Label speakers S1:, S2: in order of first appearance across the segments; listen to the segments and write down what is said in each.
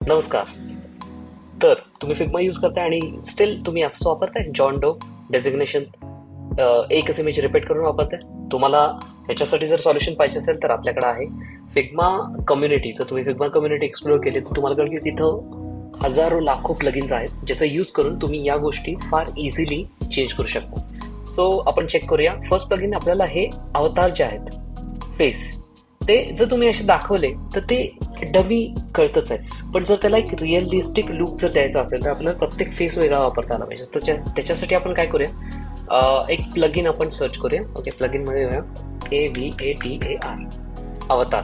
S1: नमस्कार. तर तुम्ही फिग्मा यूज करताय आणि स्टील तुम्ही असंच वापरताय जॉन डो डेझिग्नेशन एकच इमेज रिपीट करून वापरताय. तुम्हाला ह्याच्यासाठी जर सॉल्युशन पाहिजे असेल तर आपल्याकडे आहे फिग्मा कम्युनिटी. जर तुम्ही फिग्मा कम्युनिटी एक्सप्लोर केली तर तुम्हाला कळेल की तिथं हजारो लाखो प्लगइन्स आहेत ज्याचा यूज करून तुम्ही या गोष्टी फार इझिली चेंज करू शकता. सो आपण चेक करूया. फर्स्ट प्लगइन आपल्याला हे अवतार जे आहेत फेस, ते जर तुम्ही असे दाखवले तर ते डमी कळतच आहे. पण जर त्याला एक रिअलिस्टिक लुक जर द्यायचा असेल तर आपल्याला प्रत्येक फेस वेगळा वापरता आला पाहिजे. तर त्याच्यासाठी आपण काय करूया, एक प्लगइन आपण सर्च करूया. ओके, प्लगइन मध्ये AVATAR अवतार.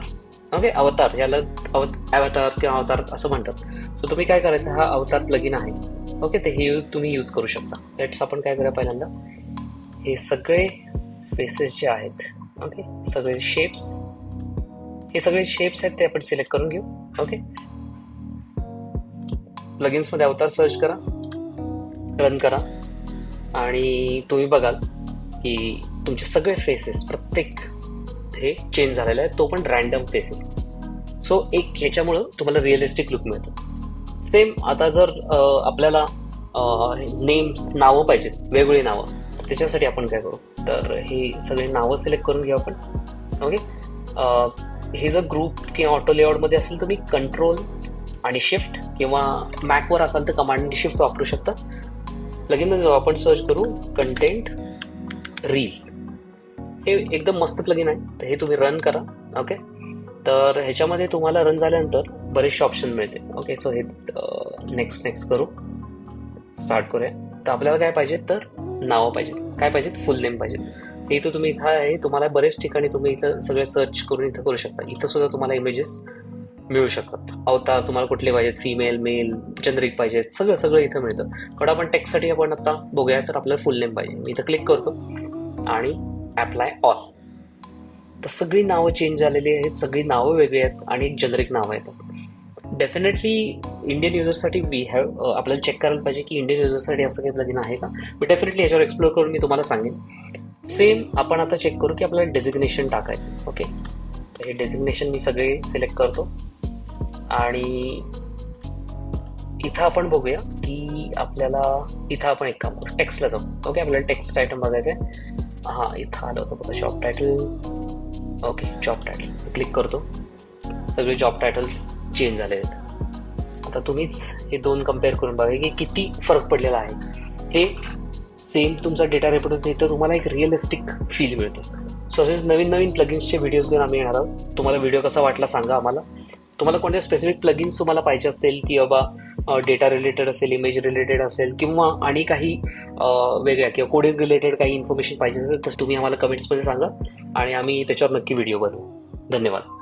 S1: ओके, अवतार याला अवतार किंवा अवतार असं म्हणतात. सो तुम्ही काय करायचं, हा अवतार प्लगइन आहे. ओके, ते हे तुम्ही यूज करू शकता. लेट्स आपण काय करूया, पहिल्यांदा हे सगळे फेसेस जे आहेत, ओके, सगळे शेप्स, हे सगळे शेप्स आहेत ते आपण सिलेक्ट करून घेऊ. ओके, प्लगइन्स मध्ये अवतार सर्च करा, रन करा आणि तुम्ही बघाल की तुमचे सगळे फेसेस प्रत्येक हे चेंज झालेले आहेत, तो पण रॅन्डम फेसेस. सो एक ह्याच्यामुळं तुम्हाला रिअलिस्टिक लुक मिळतो. सेम आता जर आपल्याला नेम्स, नावं पाहिजेत, वेगवेगळी नावं, त्याच्यासाठी आपण काय करू, तर हे सगळे नावं सिलेक्ट करून घेऊ आपण. ओके, हे जर ग्रुप किंवा ऑटो लेआउटमध्ये असेल तर मी कंट्रोल आणि शिफ्ट, किंवा मॅकवर असाल तर कमांड आणि शिफ्ट वापरू शकता. प्लगइनमध्ये जाऊ, आपण सर्च करू कंटेंट रील. हे एकदम मस्त प्लगइन आहे, तर हे तुम्ही रन करा. ओके, तर ह्याच्यामध्ये तुम्हाला रन झाल्यानंतर बरेचसे ऑप्शन मिळते. ओके, सो हे नेक्स्ट करू, स्टार्ट करूया. तर आपल्याला काय पाहिजे, तर नावं पाहिजे, काय पाहिजेत, फुल नेम पाहिजे. हे इथं तुम्ही इथं आहे, तुम्हाला बरेच ठिकाणी तुम्ही इथं सगळे सर्च करून इथं करू शकता. इथं सुद्धा तुम्हाला इमेजेस मिळू शकतात. अवतार तुम्हाला कुठले पाहिजेत, फिमेल, मेल, जनरिक पाहिजेत, सगळं इथं मिळतं. पण आपण टेक्स्टसाठी आपण आता बघूया, तर आपल्याला फुल नेम पाहिजे. मी इथं क्लिक करतो आणि अप्लाय ऑल. तर सगळी नावं चेंज झालेली आहेत, सगळी नावं वेगळी आहेत आणि एक जनरिक नाव आहेत. डेफिनेटली इंडियन युजर्ससाठी आपल्याला चेक करायला पाहिजे की इंडियन युजर्ससाठी असं काही प्लगइन आहे का. मी डेफिनेटली याच्यावर एक्सप्लोर करून मी तुम्हाला सांगेन. सेम आपण आता चेक करू की आपल्याला डेझिग्नेशन टाकायचं. ओके, हे डेझिग्नेशन मी सगळे सिलेक्ट करतो आणि इथं आपण बघूया की आपल्याला इथं आपण एक काम करू, टेक्स्टला जाऊ. ओके, आपल्याला टेक्स्ट आयटम बघायचं आहे. हां, इथं आलं होतं बघा, job title. Okay, job title click करतो. सगळे जॉब टायटल्स चेंज झाले आहेत. आता तुम्हीच हे दोन कम्पेअर करून बघा की किती फरक पडलेला आहे. हे सेम तुमचा डेटा रिपोर्ट होते, तर तुम्हाला एक रिअलिस्टिक फील मिळतो. सो असेच नवीन प्लगइन्सचे व्हिडिओज घेऊन आम्ही येणार आहोत. तुम्हाला व्हिडिओ कसा वाटला सांगा आम्हाला. तुम्हाला कोणत्या स्पेसिफिक प्लगइन्स तुम्हाला पाहिजे असेल, की बाबा डेटा रिलेटेड असेल, इमेज रिलेटेड असेल, किंवा आणि काही वेगळ्या किंवा कोडिंग रिलेटेड काही इन्फॉर्मेशन पाहिजे असेल, तर तुम्ही आम्हाला कमेंट्समध्ये सांगा आणि आम्ही त्याच्यावर नक्की व्हिडिओ बनवू. धन्यवाद.